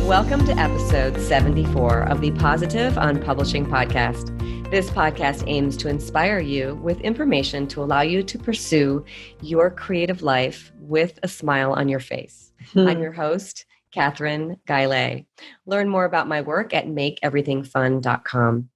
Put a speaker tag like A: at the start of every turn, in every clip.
A: Welcome to episode 74 of the Positive on Publishing podcast. This podcast aims to inspire you with information to allow you to pursue your creative life with a smile on your face. I'm your host, Catherine Gaillet. Learn more about my work at makeeverythingfun.com.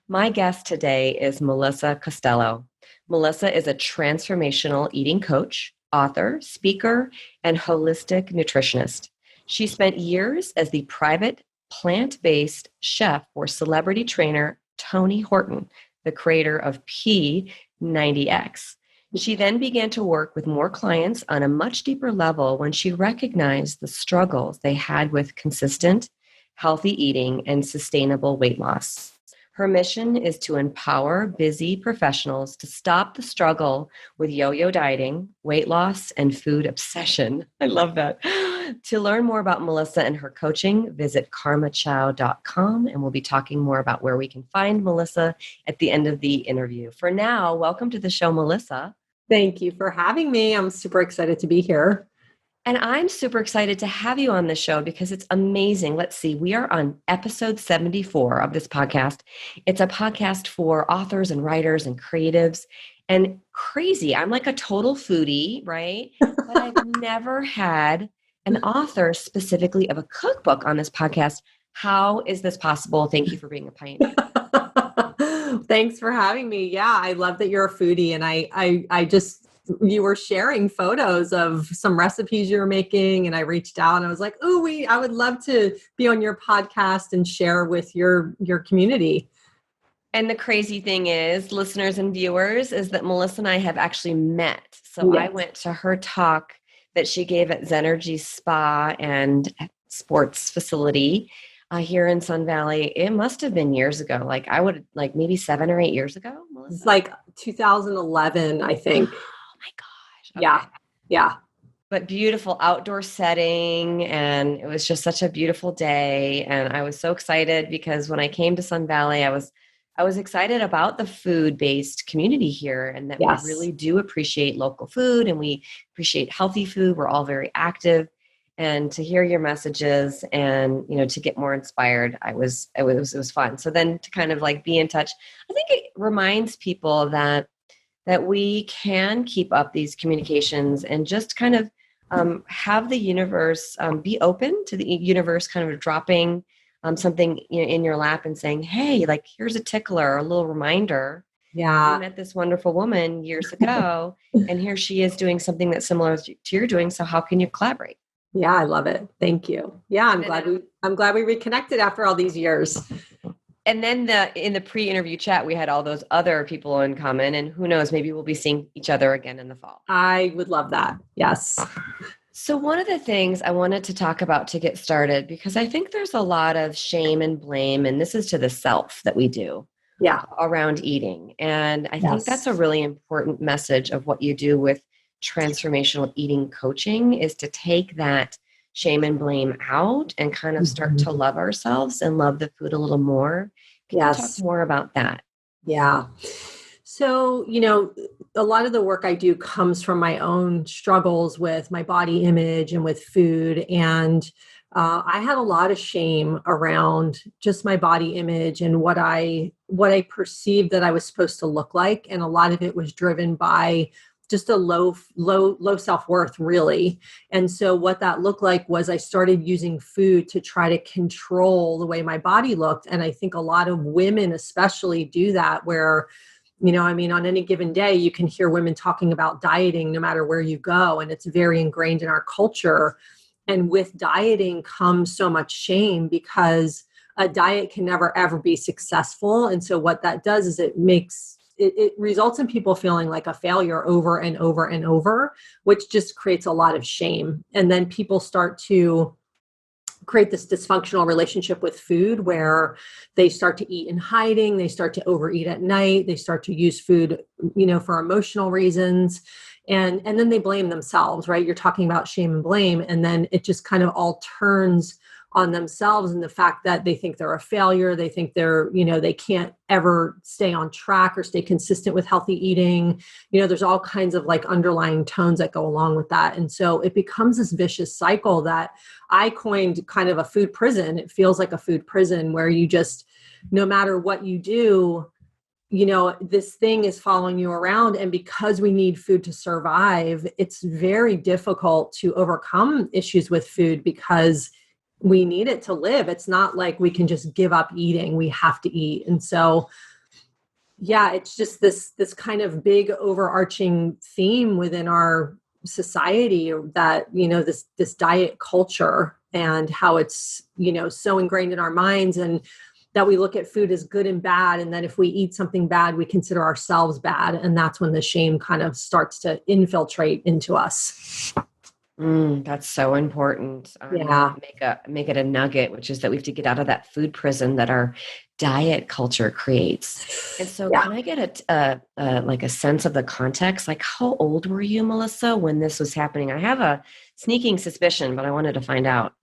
A: My guest today is Melissa Costello. Melissa is a transformational eating coach, author, speaker, and holistic nutritionist. She spent years as the private plant-based chef for celebrity trainer Tony Horton, the creator of P90X. She then began to work with more clients on a much deeper level when she recognized the struggles they had with consistent, healthy eating and sustainable weight loss. Her mission is to empower busy professionals to stop the struggle with yo-yo dieting, weight loss, and food obsession. I love that. To learn more about Melissa and her coaching, visit karmachow.com, and we'll be talking more about where we can find Melissa at the end of the interview. For now, welcome to the show, Melissa.
B: Thank you for having me. I'm super excited to be here.
A: And I'm super excited to have you on the show because it's amazing. Let's see, we are on episode 74 of this podcast. It's a podcast for authors and writers and creatives. And crazy, I'm like a total foodie, right? But I've never had an author specifically of a cookbook on this podcast. How is this possible? Thank you for being a pioneer.
B: Thanks for having me. Yeah, I love that you're a foodie. And I just, you were sharing photos of some recipes you were making. And I reached out and I was like, oh, I would love to be on your podcast and share with your community.
A: And the crazy thing is, listeners and viewers, is that Melissa and I have actually met. So yes. I went to her talk that she gave at Zenergy Spa and Sports Facility here in Sun Valley. It must have been years ago. Maybe 7 or 8 years ago, Melissa?
B: It's like 2011, I think.
A: Oh my gosh.
B: Okay. Yeah.
A: But beautiful outdoor setting. And it was just such a beautiful day. And I was so excited because when I came to Sun Valley, I was excited about the food-based community here and that
B: yes.
A: we really do appreciate local food and we appreciate healthy food. We're all very active. And to hear your messages and, to get more inspired, it was fun. So then to kind of like be in touch, I think it reminds people that we can keep up these communications and just kind of have the universe be open to the universe kind of dropping something in your lap and saying, hey, like, here's a tickler, a little reminder.
B: Yeah.
A: I met this wonderful woman years ago, and here she is doing something that's similar to you're doing. So how can you collaborate?
B: Yeah, I love it. Thank you. Yeah, I'm glad we reconnected after all these years.
A: And then in the pre-interview chat, we had all those other people in common, and who knows, maybe we'll be seeing each other again in the fall.
B: I would love that. Yes.
A: So one of the things I wanted to talk about to get started, because I think there's a lot of shame and blame, and this is to the self that we do around eating. And I think that's a really important message of what you do with transformational eating coaching is to take that shame and blame out and kind of start to love ourselves and love the food a little more. Can you talk more about that?
B: Yeah. So, a lot of the work I do comes from my own struggles with my body image and with food. And I had a lot of shame around just my body image and what I perceived that I was supposed to look like. And a lot of it was driven by just a low self-worth, really. And so what that looked like was I started using food to try to control the way my body looked. And I think a lot of women especially do that where, on any given day, you can hear women talking about dieting no matter where you go. And it's very ingrained in our culture. And with dieting comes so much shame because a diet can never, ever be successful. And so what that does is it results in people feeling like a failure over and over and over, which just creates a lot of shame. And then people start to create this dysfunctional relationship with food where they start to eat in hiding, they start to overeat at night, they start to use food, for emotional reasons. And then they blame themselves, right? You're talking about shame and blame. And then it just kind of all turns on themselves, and the fact that they think they're a failure. They think they're, they can't ever stay on track or stay consistent with healthy eating. There's all kinds of like underlying tones that go along with that. And so it becomes this vicious cycle that I coined kind of a food prison. It feels like a food prison where you just, no matter what you do, this thing is following you around. And because we need food to survive, it's very difficult to overcome issues with food because we need it to live. It's not like we can just give up eating. We have to eat. And so, yeah, it's just this kind of big overarching theme within our society that, this diet culture and how it's, so ingrained in our minds, and that we look at food as good and bad. And that if we eat something bad, we consider ourselves bad. And that's when the shame kind of starts to infiltrate into us.
A: That's so important.
B: Yeah.
A: Make it a nugget, which is that we have to get out of that food prison that our diet culture creates. And so can I get a sense of the context? Like, how old were you, Melissa, when this was happening? I have a sneaking suspicion, but I wanted to find out.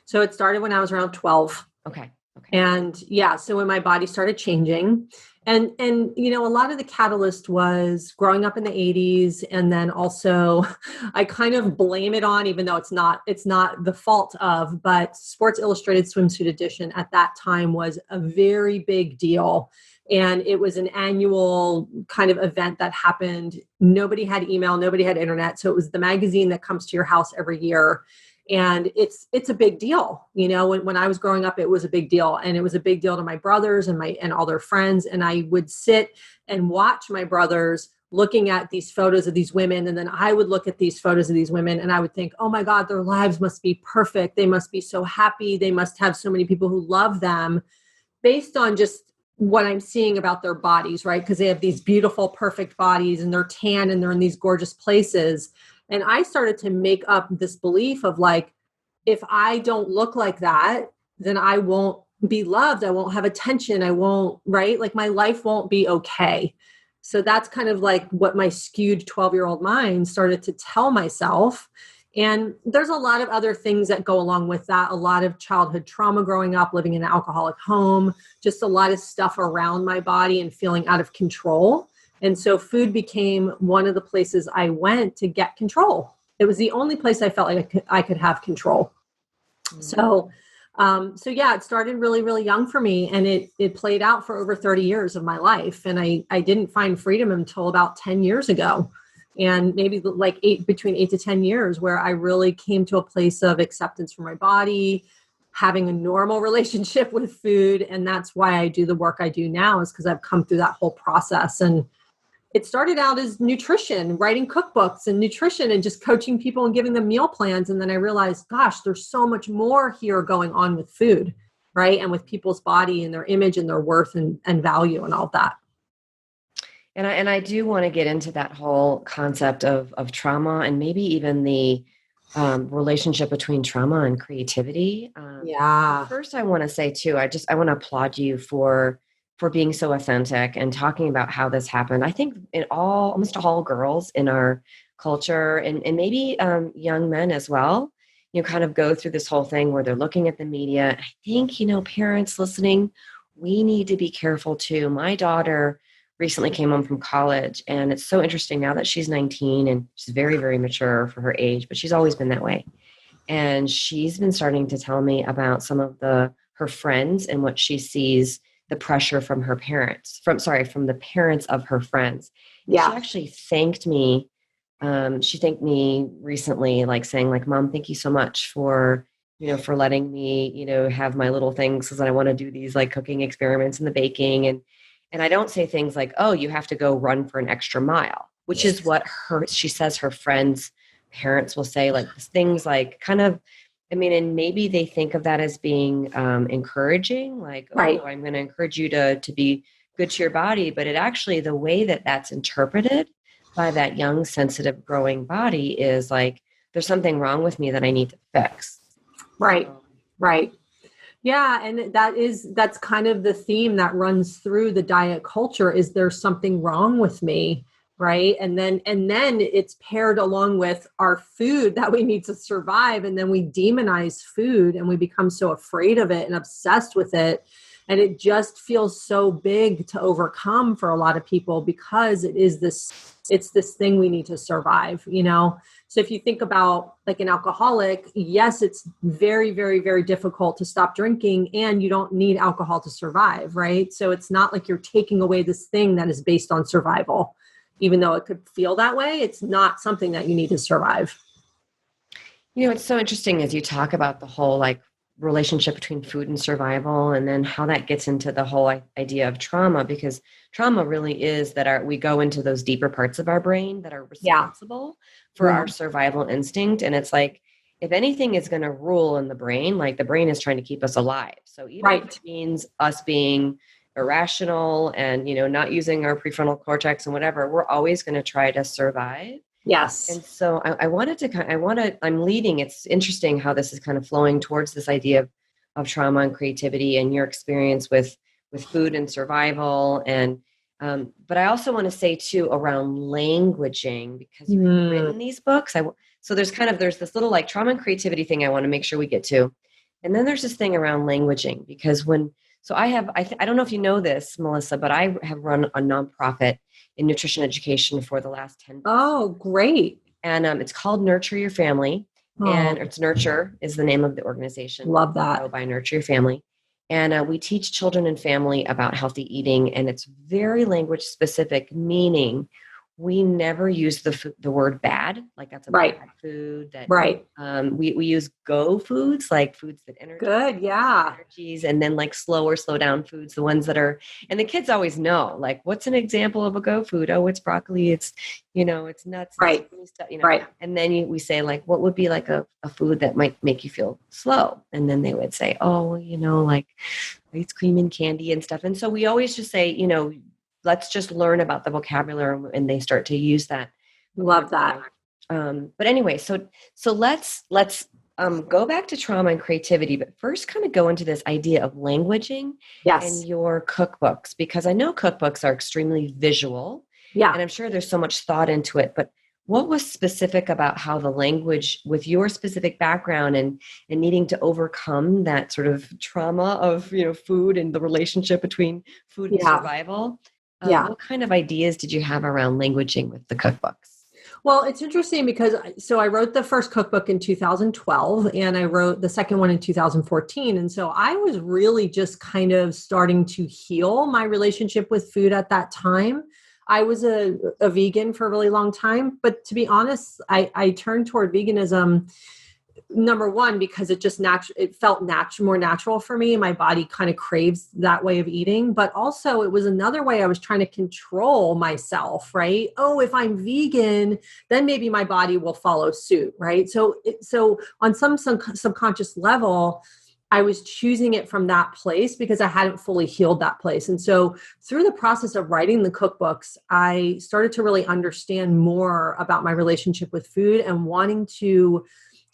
B: So it started when I was around 12.
A: Okay.
B: And so when my body started changing, and a lot of the catalyst was growing up in the 80s. And then also I kind of blame it on, even though it's not the fault of, but Sports Illustrated Swimsuit Edition at that time was a very big deal. And it was an annual kind of event that happened. Nobody had email, nobody had internet. So it was the magazine that comes to your house every year. And it's a big deal. When I was growing up, it was a big deal, and it was a big deal to my brothers and all their friends. And I would sit and watch my brothers looking at these photos of these women. And then I would look at these photos of these women and I would think, oh my God, their lives must be perfect. They must be so happy. They must have so many people who love them, based on just what I'm seeing about their bodies, right? Because they have these beautiful, perfect bodies, and they're tan and they're in these gorgeous places. And I started to make up this belief of like, if I don't look like that, then I won't be loved. I won't have attention. I won't, right? Like my life won't be okay. So that's kind of like what my skewed 12-year-old mind started to tell myself. And there's a lot of other things that go along with that. A lot of childhood trauma growing up, living in an alcoholic home, just a lot of stuff around my body and feeling out of control. And so food became one of the places I went to get control. It was the only place I felt like I could have control. So it started really, really young for me, and it played out for over 30 years of my life. And I didn't find freedom until about 10 years ago, and maybe like between 8 to 10 years, where I really came to a place of acceptance for my body, having a normal relationship with food. And that's why I do the work I do now, is because I've come through that whole process. And it started out as nutrition, writing cookbooks and nutrition and just coaching people and giving them meal plans. And then I realized, gosh, there's so much more here going on with food, right? And with people's body and their image and their worth and value and all that.
A: And I do want to get into that whole concept of trauma, and maybe even the relationship between trauma and creativity. First, I want to say too, I want to applaud you for being so authentic and talking about how this happened. I think almost all girls in our culture, and maybe young men as well, kind of go through this whole thing where they're looking at the media. I think, parents listening, we need to be careful too. My daughter recently came home from college, and it's so interesting now that she's 19 and she's very, very mature for her age, but she's always been that way. And she's been starting to tell me about some of her friends and what she sees the pressure from her parents, from the parents of her friends. Yeah. She actually thanked me. She thanked me recently, like saying like, Mom, thank you so much for letting me, have my little things, because I want to do these like cooking experiments and the baking. And I don't say things like, oh, you have to go run for an extra mile, which is what she says her friends' parents will say, like things like kind of, and maybe they think of that as being encouraging, like, right. Oh, I'm going to encourage you to be good to your body. But it actually, the way that that's interpreted by that young, sensitive, growing body is like, there's something wrong with me that I need to fix.
B: Right. Right. Yeah. And that's kind of the theme that runs through the diet culture, is there's something wrong with me. right? And then it's paired along with our food that we need to survive. And then we demonize food and we become so afraid of it and obsessed with it. And it just feels so big to overcome for a lot of people because it's this thing we need to survive, you know? So if you think about like an alcoholic, yes, it's very, very, very difficult to stop drinking, and you don't need alcohol to survive, right? So it's not like you're taking away this thing that is based on survival. Even though it could feel that way, it's not something that you need to survive.
A: You know, it's so interesting as you talk about the whole like relationship between food and survival, and then how that gets into the whole idea of trauma, because trauma really is that we go into those deeper parts of our brain that are responsible for our survival instinct. And it's like, if anything is going to rule in the brain, like the brain is trying to keep us alive. So even if it means us being irrational and, you know, not using our prefrontal cortex and whatever, we're always going to try to survive.
B: Yes.
A: And so I'm leading. It's interesting how this is kind of flowing towards this idea of trauma and creativity and your experience with food and survival. And, but I also want to say too, around languaging, because you've written these books. So there's this little like trauma and creativity thing I want to make sure we get to. And then there's this thing around languaging, because I don't know if you know this, Melissa, but I have run a nonprofit in nutrition education for the last 10 years.
B: Oh, great.
A: And it's called Nurture Your Family. And it's Nurture is the name of the organization.
B: Love that.
A: Go by Nurture Your Family. And we teach children and family about healthy eating. And it's very language specific, meaning we never use the word bad, like that's a bad food. That we use go foods, like foods that energies, and then like slow down foods, the ones that are, and the kids always know, like, what's an example of a go food? Oh, it's broccoli, it's, you know, it's nuts, stuff, you know. And then we say, like, what would be like a food that might make you feel slow? And then they would say, oh, you know, like ice cream and candy and stuff. And so we always just say, you know, let's just learn about the vocabulary, and they start to use that.
B: Love that.
A: But anyway, so let's go back to trauma and creativity, but first kind of go into this idea of languaging and your cookbooks, because I know cookbooks are extremely visual. Yeah. And I'm sure there's so much thought into it, but what was specific about how the language, with your specific background and needing to overcome that sort of trauma of, you know, food and the relationship between food and survival? What kind of ideas did you have around languaging with the cookbooks?
B: Well, it's interesting because I wrote the first cookbook in 2012 and I wrote the second one in 2014. And so I was really just kind of starting to heal my relationship with food at that time. I was a vegan for a really long time, but to be honest, I turned toward veganism, number one, because it just it felt more natural for me. My body kind of craves that way of eating, but also it was another way I was trying to control myself, right? Oh, if I'm vegan, then maybe my body will follow suit, right? So on some subconscious level, I was choosing it from that place because I hadn't fully healed that place. And so through the process of writing the cookbooks, I started to really understand more about my relationship with food and wanting to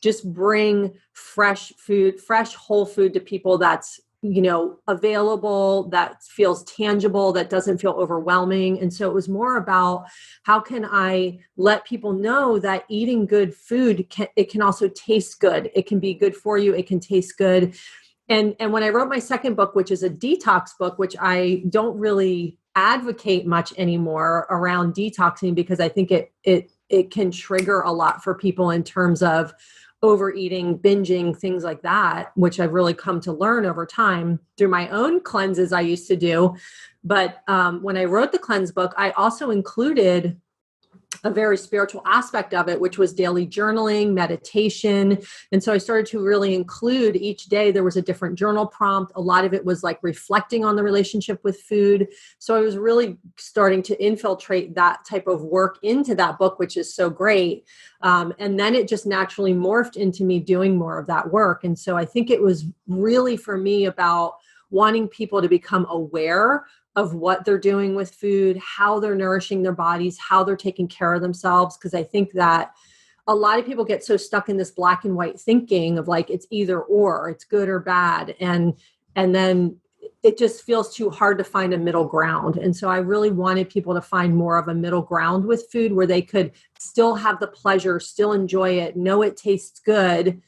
B: just bring fresh food, fresh whole food to people that's, you know, available, that feels tangible, that doesn't feel overwhelming. And so it was more about how can I let people know that eating good food it can also taste good. It can be good for you. It can taste good. And when I wrote my second book, which is a detox book, which I don't really advocate much anymore around detoxing, because I think it can trigger a lot for people in terms of overeating, binging, things like that, which I've really come to learn over time through my own cleanses I used to do. But when I wrote the cleanse book, I also included a very spiritual aspect of it, which was daily journaling, meditation. And so I started to really include each day, there was a different journal prompt. A lot of it was like reflecting on the relationship with food. So I was really starting to infiltrate that type of work into that book, which is so great. And then it just naturally morphed into me doing more of that work. And so I think it was really for me about wanting people to become aware of what they're doing with food, how they're nourishing their bodies, how they're taking care of themselves. Because I think that a lot of people get so stuck in this black and white thinking of like, it's either or, it's good or bad. And then it just feels too hard to find a middle ground. And so I really wanted people to find more of a middle ground with food where they could still have the pleasure, still enjoy it, know it tastes good,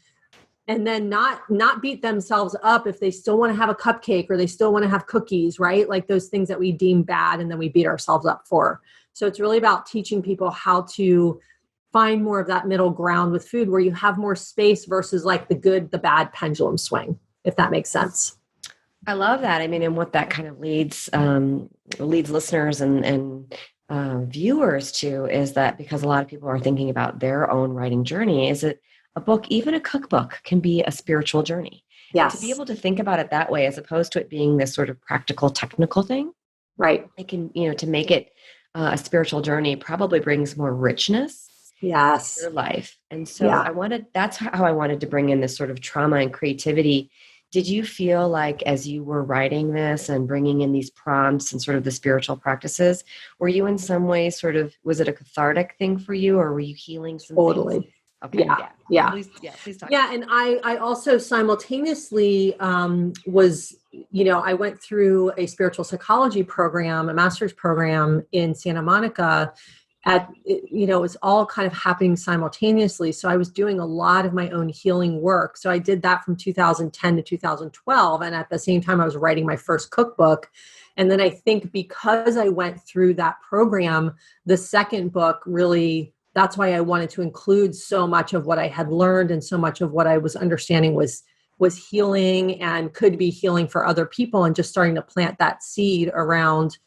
B: and then not beat themselves up if they still want to have a cupcake or they still want to have cookies, right? Like those things that we deem bad and then we beat ourselves up for. So it's really about teaching people how to find more of that middle ground with food where you have more space versus like the good, the bad pendulum swing, if that makes sense.
A: I love that. I mean, and what that kind of leads listeners and viewers to is that because a lot of people are thinking about their own writing journey, is it a book, even a cookbook, can be a spiritual journey.
B: Yes.
A: And to be able to think about it that way, as opposed to it being this sort of practical, technical thing,
B: right?
A: It can, to make it a spiritual journey probably brings more richness.
B: Yes.
A: To your life. And so that's how I wanted to bring in this sort of trauma and creativity. Did you feel like as you were writing this and bringing in these prompts and sort of the spiritual practices, were you in some ways was it a cathartic thing for you, or were you healing some
B: Totally.
A: things? Okay.
B: Yeah.
A: Please talk.
B: Yeah. And I also simultaneously I went through a spiritual psychology program, a master's program in Santa Monica. It was all kind of happening simultaneously. So I was doing a lot of my own healing work. So I did that from 2010 to 2012. And at the same time, I was writing my first cookbook. And then I think because I went through that program, the second book really, that's why I wanted to include so much of what I had learned and so much of what I was understanding was healing and could be healing for other people, and just starting to plant that seed around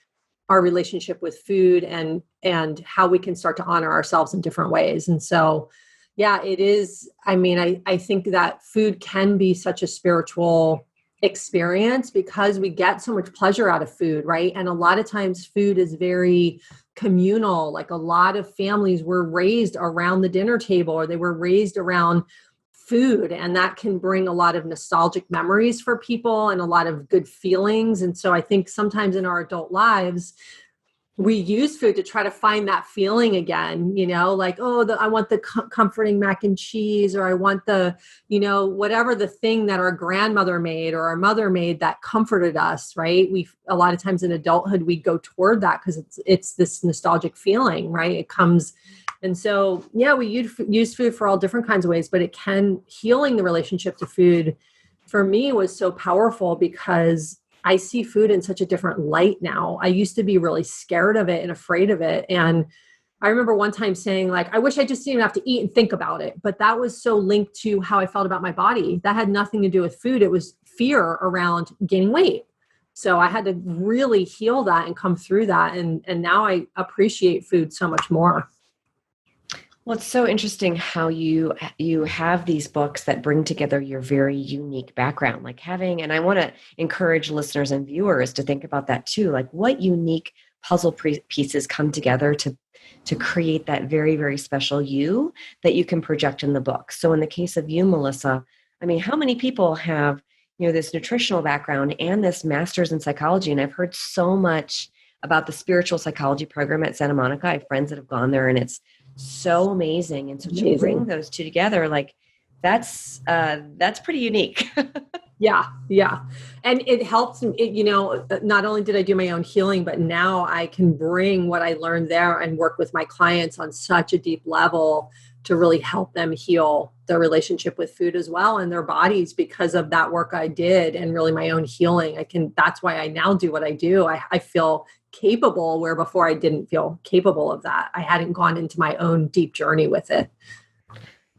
B: our relationship with food and how we can start to honor ourselves in different ways. And so, yeah, it is. I mean, I think that food can be such a spiritual experience because we get so much pleasure out of food, right? And a lot of times food is very communal. Like a lot of families were raised around the dinner table, or they were raised around food, and that can bring a lot of nostalgic memories for people and a lot of good feelings. And so I think sometimes in our adult lives, we use food to try to find that feeling again, like, I want the comforting mac and cheese, or I want the, whatever the thing that our grandmother made or our mother made that comforted us, right? A lot of times in adulthood, we go toward that because it's this nostalgic feeling, right? It comes. And so, we use food for all different kinds of ways, but healing the relationship to food for me was so powerful because I see food in such a different light now. I used to be really scared of it and afraid of it. And I remember one time saying, like, I wish I just didn't have to eat and think about it. But that was so linked to how I felt about my body. That had nothing to do with food. It was fear around gaining weight. So I had to really heal that and come through that. And now I appreciate food so much more.
A: Well, it's so interesting how you have these books that bring together your very unique background, and I want to encourage listeners and viewers to think about that too. Like, what unique puzzle pieces come together to create that very, very special you that you can project in the book. So in the case of you, Melissa, I mean, how many people have, this nutritional background and this master's in psychology? And I've heard so much about the spiritual psychology program at Santa Monica. I have friends that have gone there, and it's so amazing. And so to bring those two together, like that's pretty unique.
B: Yeah. And it helps, not only did I do my own healing, but now I can bring what I learned there and work with my clients on such a deep level to really help them heal their relationship with food as well and their bodies because of that work I did and really my own healing. That's why I now do what I do. I feel capable where before I didn't feel capable of that. I hadn't gone into my own deep journey with it.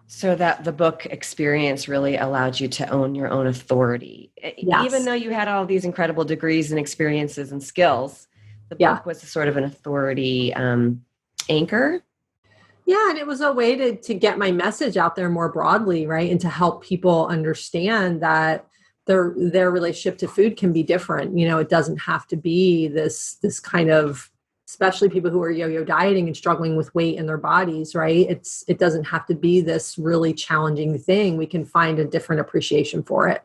A: So that the book experience really allowed you to own your own authority.
B: Yes.
A: Even though you had all these incredible degrees and experiences and skills, the book was sort of an authority anchor.
B: Yeah, and it was a way to get my message out there more broadly, right? And to help people understand that their relationship to food can be different. It doesn't have to be this kind of, especially people who are yo-yo dieting and struggling with weight in their bodies, right? It doesn't have to be this really challenging thing. We can find a different appreciation for it.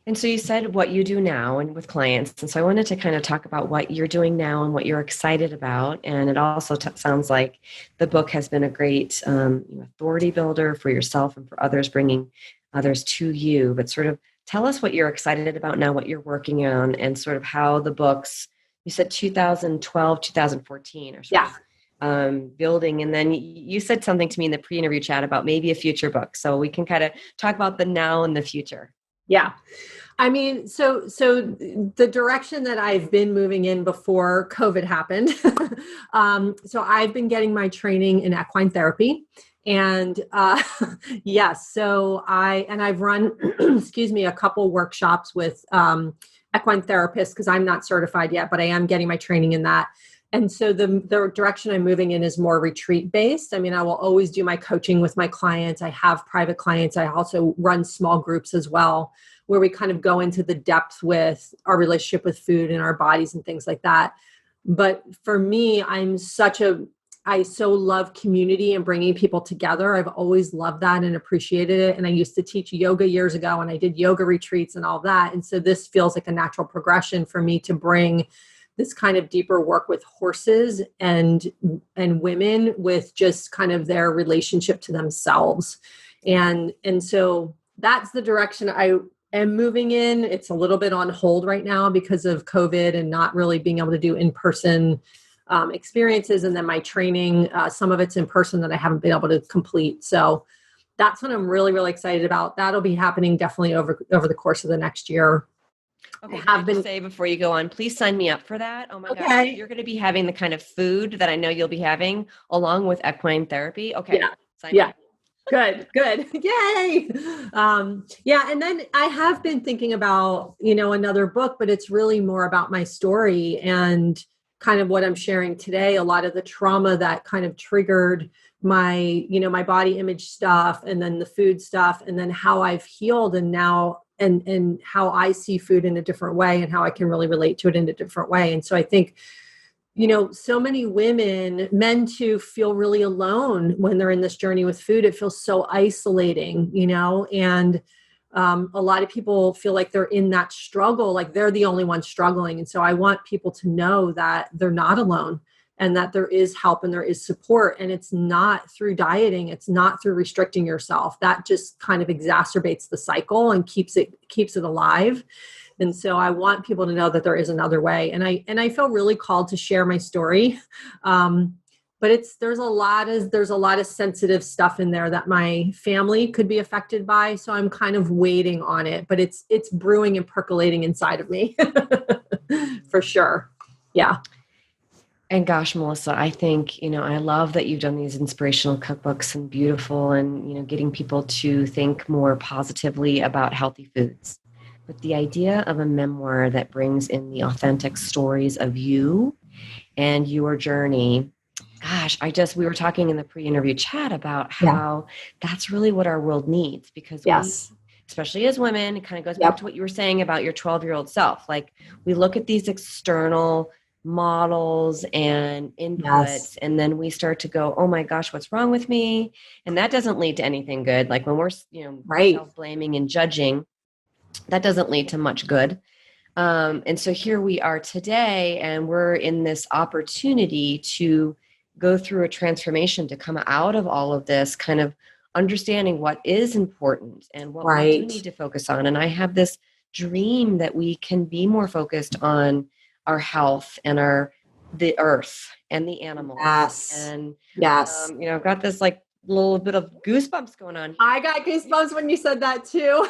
A: And so you said what you do now and with clients. And so I wanted to kind of talk about what you're doing now and what you're excited about. And it also sounds like the book has been a great authority builder for yourself and for others, bringing others to you. But sort of tell us what you're excited about now, what you're working on, and sort of how the books, you said 2012, 2014 are sort
B: Yeah.
A: of building. And then you said something to me in the pre-interview chat about maybe a future book. So we can kind of talk about the now and the future.
B: Yeah. I mean, so the direction that I've been moving in before COVID happened. So I've been getting my training in equine therapy, and yes, so I've run, excuse me, a couple workshops with equine therapists because I'm not certified yet, but I am getting my training in that. And so the direction I'm moving in is more retreat based. I mean, I will always do my coaching with my clients. I have private clients. I also run small groups as well, where we kind of go into the depth with our relationship with food and our bodies and things like that. But for me, I so love community and bringing people together. I've always loved that and appreciated it. And I used to teach yoga years ago, and I did yoga retreats and all that. And so this feels like a natural progression for me to bring this kind of deeper work with horses and women with just kind of their relationship to themselves. And so that's the direction I am moving in. It's a little bit on hold right now because of COVID and not really being able to do in-person experiences. And then my training, some of it's in person that I haven't been able to complete. So that's what I'm really, really excited about. That'll be happening definitely over the course of the next year.
A: Okay, can I just say before you go on, please sign me up for that. Oh my gosh, you're going to be having the kind of food that I know you'll be having along with equine therapy. Okay, sign me up.
B: Good. Yay. Yeah. And then I have been thinking about, another book, but it's really more about my story and kind of what I'm sharing today. A lot of the trauma that kind of triggered my, my body image stuff, and then the food stuff, and then how I've healed and now, and how I see food in a different way and how I can really relate to it in a different way. And so I think, so many men too feel really alone when they're in this journey with food. It feels so isolating, and a lot of people feel like they're in that struggle, like they're the only one struggling. And so I want people to know that they're not alone and that there is help and there is support. And it's not through dieting. It's not through restricting yourself. That just kind of exacerbates the cycle and keeps it alive. And so I want people to know that there is another way. And I feel really called to share my story. But there's a lot of sensitive stuff in there that my family could be affected by. So I'm kind of waiting on it, but it's brewing and percolating inside of me for sure. Yeah.
A: And gosh, Melissa, I think, I love that you've done these inspirational cookbooks and beautiful and, getting people to think more positively about healthy foods. But the idea of a memoir that brings in the authentic stories of you and your journey, gosh, we were talking in the pre-interview chat about how that's really what our world needs, because we, especially as women, it kind of goes back to what you were saying about your 12-year-old self. Like, we look at these external models and inputs, and then we start to go, oh my gosh, what's wrong with me? And that doesn't lead to anything good. Like when we're, self-blaming and judging, that doesn't lead to much good. And so here we are today, and we're in this opportunity to go through a transformation, to come out of all of this, kind of understanding what is important and what we do need to focus on. And I have this dream that we can be more focused on our health and the earth and the animals. And I've got this like little bit of goosebumps going on.
B: I got goosebumps when you said that too.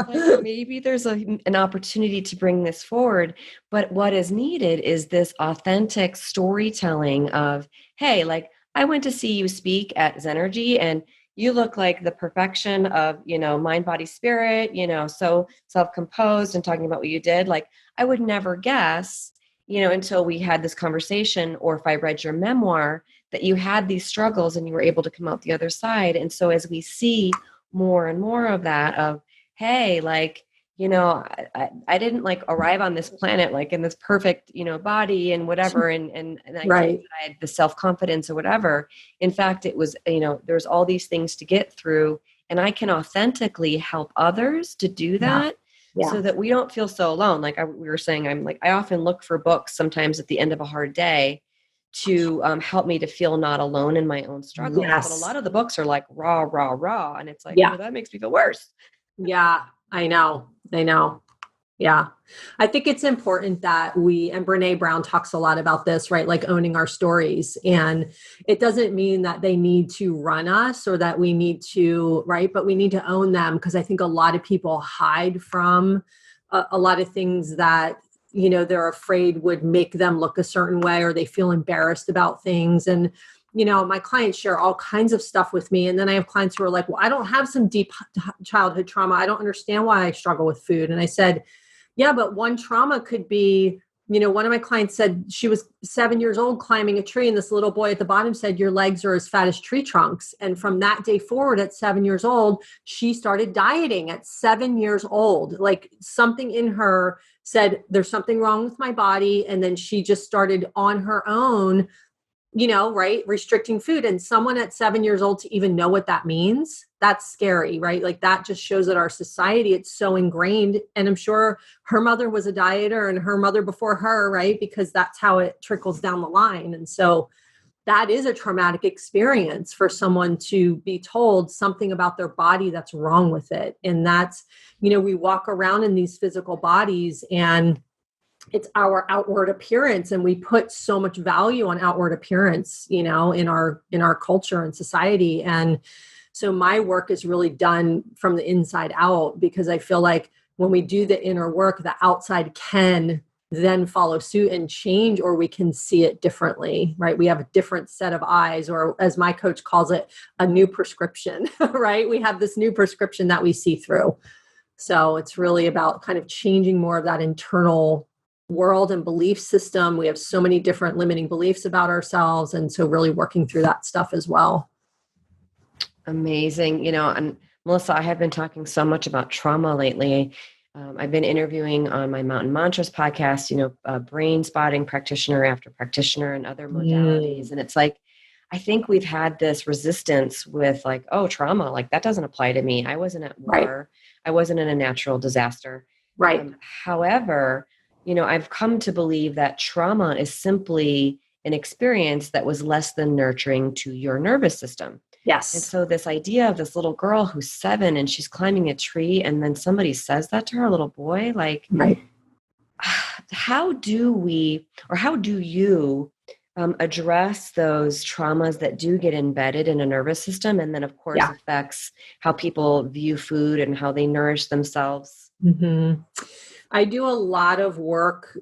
A: Like maybe there's an opportunity to bring this forward, but what is needed is this authentic storytelling of, hey, like I went to see you speak at Zenergy and you look like the perfection of, mind, body, spirit, so self-composed and talking about what you did. Like I would never guess, until we had this conversation, or if I read your memoir, that you had these struggles and you were able to come out the other side. And so as we see more and more of that, of, hey, like, I didn't like arrive on this planet, like in this perfect, body and whatever. And I had the self-confidence or whatever. In fact, it was, there's all these things to get through, and I can authentically help others to do that. So that we don't feel so alone. Like we were saying, I often look for books sometimes at the end of a hard day to help me to feel not alone in my own struggles. But a lot of the books are like raw. And it's like, oh, that makes me feel worse.
B: Yeah. I know. Yeah. I think it's important that and Brene Brown talks a lot about this, right? Like owning our stories. And it doesn't mean that they need to run us or that we need to, right? But we need to own them, because I think a lot of people hide from a lot of things that, they're afraid would make them look a certain way, or they feel embarrassed about things. And, my clients share all kinds of stuff with me. And then I have clients who are like, well, I don't have some deep childhood trauma. I don't understand why I struggle with food. And I said, yeah, but one trauma could be, one of my clients said she was 7 years old climbing a tree, and this little boy at the bottom said, your legs are as fat as tree trunks. And from that day forward, at 7 years old, she started dieting at 7 years old. Like something in her said, there's something wrong with my body. And then she just started on her own, right, restricting food. And someone at 7 years old to even know what that means, that's scary, right? Like that just shows that our society, it's so ingrained. And I'm sure her mother was a dieter and her mother before her, right? Because that's how it trickles down the line. And so that is a traumatic experience for someone to be told something about their body that's wrong with it. And that's, we walk around in these physical bodies, and it's our outward appearance, and we put so much value on outward appearance, in our culture and society. And so my work is really done from the inside out, because I feel like when we do the inner work, the outside can then follow suit and change, or we can see it differently, right? We have a different set of eyes, or as my coach calls it, a new prescription, right? We have this new prescription that we see through. So it's really about kind of changing more of that internal world and belief system. We have so many different limiting beliefs about ourselves. And so really working through that stuff as well.
A: Amazing. And Melissa, I have been talking so much about trauma lately. I've been interviewing on my Mountain Mantras podcast, brain spotting practitioner after practitioner and other modalities. And it's like, I think we've had this resistance with like, oh, trauma, like that doesn't apply to me. I wasn't at war. Right. I wasn't in a natural disaster.
B: Right.
A: However, I've come to believe that trauma is simply an experience that was less than nurturing to your nervous system.
B: Yes.
A: And so this idea of this little girl who's 7 and she's climbing a tree, and then somebody says that to her, little boy, like,
B: right.
A: How do you address those traumas that do get embedded in a nervous system, and then of course affects how people view food and how they nourish themselves?
B: Mm-hmm. I do a lot of work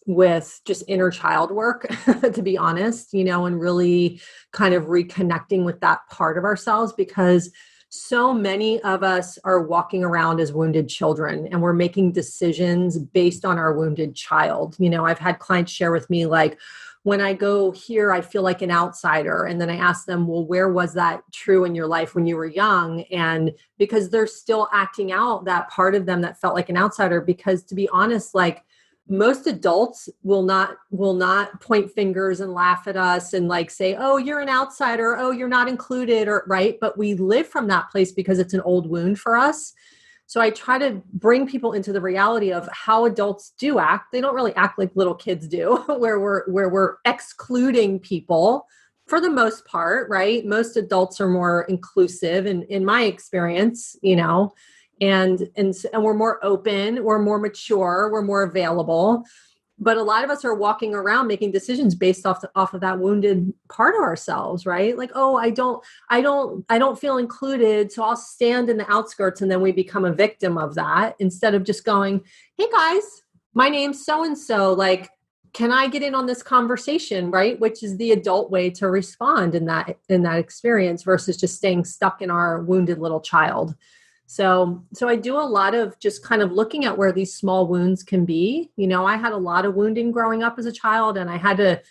B: with just inner child work, to be honest, and really kind of reconnecting with that part of ourselves, because so many of us are walking around as wounded children, and we're making decisions based on our wounded child. I've had clients share with me, like, when I go here, I feel like an outsider. And then I ask them, well, where was that true in your life when you were young? And because they're still acting out that part of them that felt like an outsider, because to be honest, like most adults will not point fingers and laugh at us and like say, oh, you're an outsider. Oh, you're not included, or right. But we live from that place because it's an old wound for us. So I try to bring people into the reality of how adults do act. They don't really act like little kids do, where we're excluding people for the most part, right? Most adults are more inclusive, in my experience, and we're more open, we're more mature, we're more available. But a lot of us are walking around making decisions based off of that wounded part of ourselves, right? Like, oh, I don't feel included, so I'll stand in the outskirts, and then we become a victim of that instead of just going, hey guys, my name's so-and-so, like, can I get in on this conversation, right? Which is the adult way to respond in that experience versus just staying stuck in our wounded little child. So I do a lot of just kind of looking at where these small wounds can be. I had a lot of wounding growing up as a child, and I had to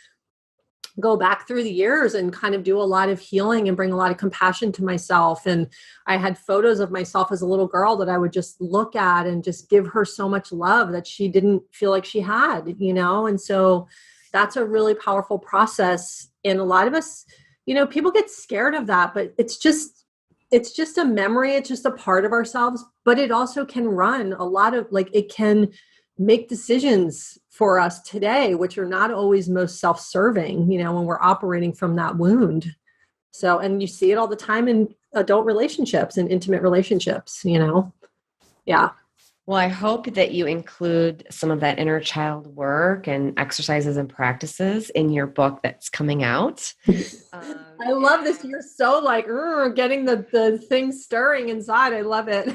B: go back through the years and kind of do a lot of healing and bring a lot of compassion to myself. And I had photos of myself as a little girl that I would just look at and just give her so much love that she didn't feel like she had, And so that's a really powerful process. And a lot of us, people get scared of that, but it's just a memory. It's just a part of ourselves, but it also can run a lot of, like, it can make decisions for us today, which are not always most self-serving, when we're operating from that wound. So, and you see it all the time in adult relationships and intimate relationships, Yeah.
A: Well, I hope that you include some of that inner child work and exercises and practices in your book that's coming out.
B: I love this. You're so like getting the thing stirring inside. I love it.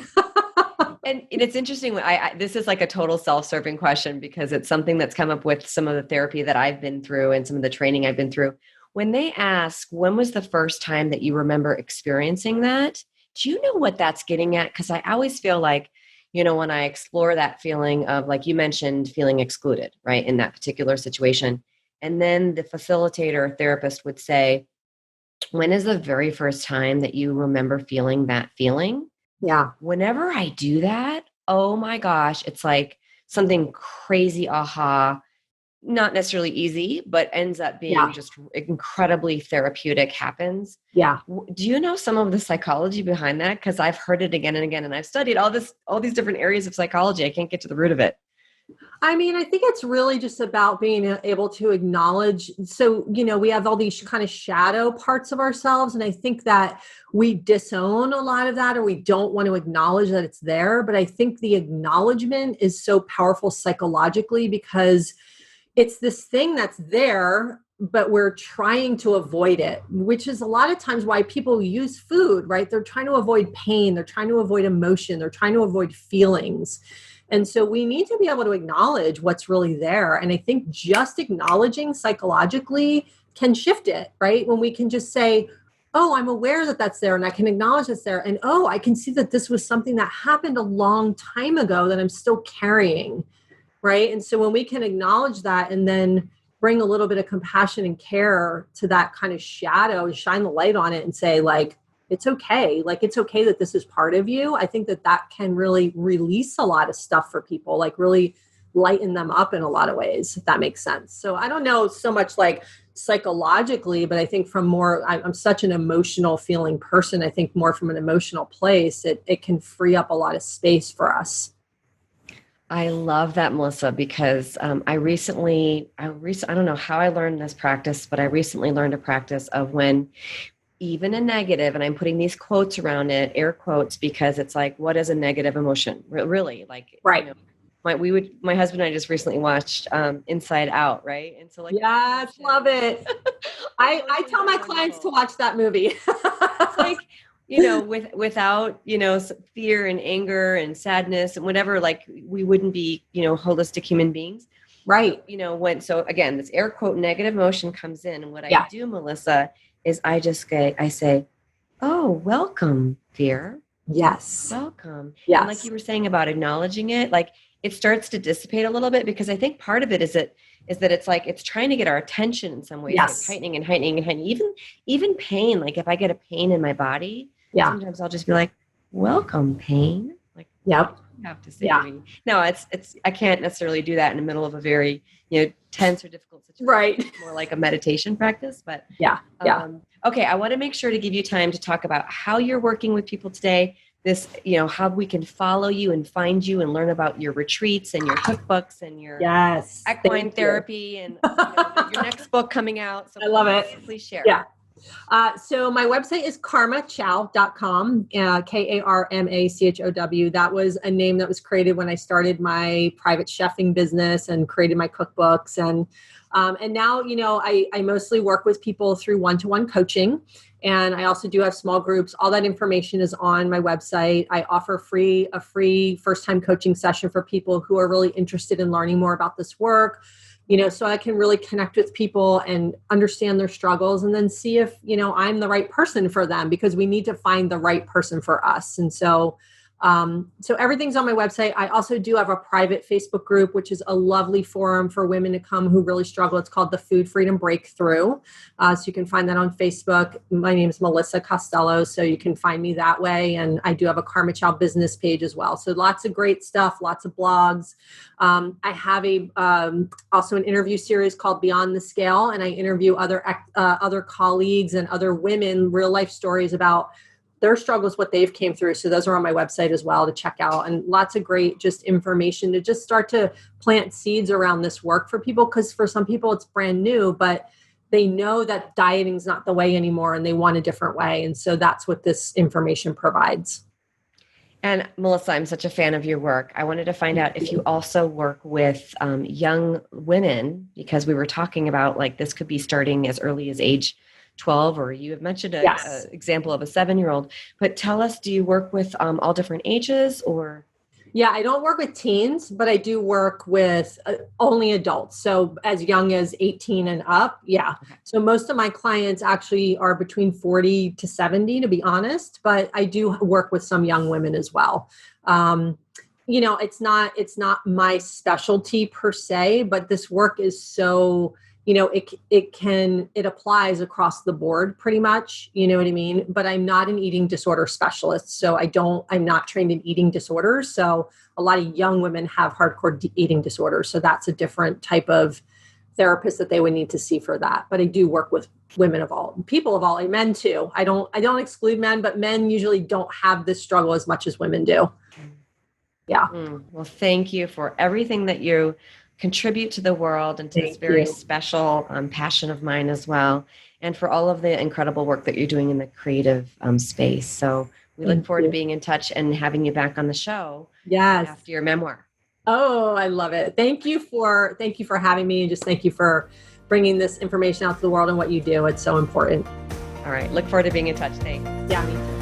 A: And it's interesting. This is like a total self-serving question because it's something that's come up with some of the therapy that I've been through and some of the training I've been through. When they ask, when was the first time that you remember experiencing that? Do you know what that's getting at? Because I always feel like, when I explore that feeling of, like you mentioned, feeling excluded, right, in that particular situation. And then the facilitator or therapist would say, when is the very first time that you remember feeling that feeling?
B: Yeah.
A: Whenever I do that, oh my gosh, it's like something crazy aha, not necessarily easy, but ends up being
B: Yeah.
A: just incredibly therapeutic happens.
B: Yeah.
A: Do you know some of the psychology behind that? Because I've heard it again and again, and I've studied all these different areas of psychology. I can't get to the root of it.
B: I mean, I think it's really just about being able to acknowledge. So, we have all these kind of shadow parts of ourselves. And I think that we disown a lot of that, or we don't want to acknowledge that it's there. But I think the acknowledgement is so powerful psychologically because it's this thing that's there, but we're trying to avoid it, which is a lot of times why people use food, right? They're trying to avoid pain. They're trying to avoid emotion. They're trying to avoid feelings. And so we need to be able to acknowledge what's really there. And I think just acknowledging psychologically can shift it, right? When we can just say, oh, I'm aware that that's there and I can acknowledge it's there. And oh, I can see that this was something that happened a long time ago that I'm still carrying, right? And so when we can acknowledge that and then bring a little bit of compassion and care to that kind of shadow and shine the light on it and say, like, it's okay. Like, it's okay that this is part of you. I think that that can really release a lot of stuff for people, like really lighten them up in a lot of ways, if that makes sense. So I don't know so much like psychologically, but I think from more, I'm such an emotional feeling person. I think more from an emotional place, it can free up a lot of space for us.
A: I love that, Melissa, because I don't know how I learned this practice, but I recently learned a practice of when even a negative, and I'm putting these quotes around it, air quotes, because it's like, what is a negative emotion? Really? Like,
B: Right.
A: My husband and I just recently watched Inside Out, right? And so like,
B: Yes, love it. I tell my clients to watch that movie.
A: It's like, without, fear and anger and sadness and whatever, like we wouldn't be, holistic human beings.
B: Right.
A: So again, this air quote negative emotion comes in, and what
B: Yeah.
A: I do, Melissa, is I say, oh, welcome, fear.
B: Yes.
A: Welcome.
B: Yes.
A: And like you were saying about acknowledging it, like it starts to dissipate a little bit, because I think part of it is that it's like it's trying to get our attention in some ways.
B: Yes.
A: It's heightening and heightening and heightening. Even pain, like if I get a pain in my body,
B: yeah,
A: sometimes I'll just be like, welcome, pain. Like,
B: yep.
A: what do you have to say to me? No, it's I can't necessarily do that in the middle of a very tense or difficult situation.
B: Right.
A: It's more like a meditation practice. But
B: yeah.
A: Okay, I want to make sure to give you time to talk about how you're working with people today. This, how we can follow you and find you and learn about your retreats and your cookbooks and your equine therapy and your next book coming out. So
B: I love it.
A: Please share.
B: Yeah. So my website is karmachow.com, KARMACHOW. That was a name that was created when I started my private chefing business and created my cookbooks. And now, I mostly work with people through one-to-one coaching. And I also do have small groups. All that information is on my website. I offer a free first-time coaching session for people who are really interested in learning more about this work, so I can really connect with people and understand their struggles and then see if, I'm the right person for them, because we need to find the right person for us. And so everything's on my website. I also do have a private Facebook group, which is a lovely forum for women to come who really struggle. It's called the Food Freedom Breakthrough. So you can find that on Facebook. My name is Melissa Costello, so you can find me that way. And I do have a Karma Chow business page as well. So lots of great stuff, lots of blogs. I have also an interview series called Beyond the Scale, and I interview other colleagues and other women, real life stories about their struggles, what they've came through. So those are on my website as well to check out, and lots of great just information to just start to plant seeds around this work for people. Because for some people it's brand new, but they know that dieting is not the way anymore and they want a different way. And so that's what this information provides.
A: And Melissa, I'm such a fan of your work. I wanted to find out if you also work with young women, because we were talking about like this could be starting as early as age 12, or you have mentioned a
B: Yes.
A: example of a 7-year-old. But tell us, do you work with all different ages or?
B: Yeah, I don't work with teens, but I do work with only adults. So as young as 18 and up. Yeah.
A: Okay.
B: So most of my clients actually are between 40 to 70, to be honest, but I do work with some young women as well. It's not my specialty per se, but this work is so, it applies across the board pretty much, you know what I mean? But I'm not an eating disorder specialist. So I'm not trained in eating disorders. So a lot of young women have hardcore eating disorders. So that's a different type of therapist that they would need to see for that. But I do work with women of all, people of all, and men too. I don't exclude men, but men usually don't have this struggle as much as women do. Yeah.
A: Well, thank you for everything that you contribute to the world and to this very special passion of mine as well, and for all of the incredible work that you're doing in the creative space. So we look forward to being in touch and having you back on the show.
B: Yes.
A: After your memoir.
B: Oh, I love it. Thank you for having me, and just thank you for bringing this information out to the world and what you do. It's so important.
A: All right. Look forward to being in touch. Thanks.
B: Yeah, me too.